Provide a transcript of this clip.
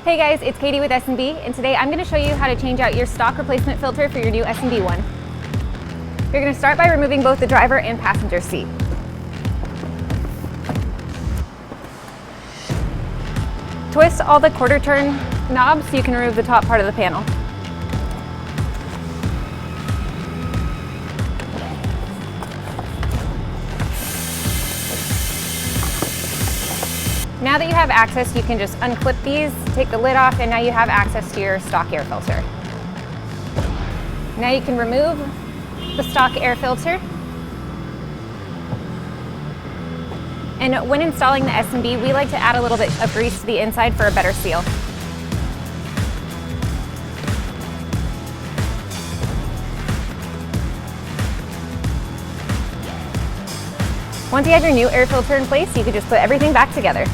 Hey guys, it's Katie with S&B, and today I'm going to show you how to change out your stock replacement filter for your new S&B one. You're going to start by removing both the driver and passenger seat. Twist all the quarter turn knobs so you can remove the top part of the panel. Now that you have access, you can just unclip these, take the lid off, and now you have access to your stock air filter. Now you can remove the stock air filter. And when installing the S&B, we like to add a little bit of grease to the inside for a better seal. Once you have your new air filter in place, you can just put everything back together.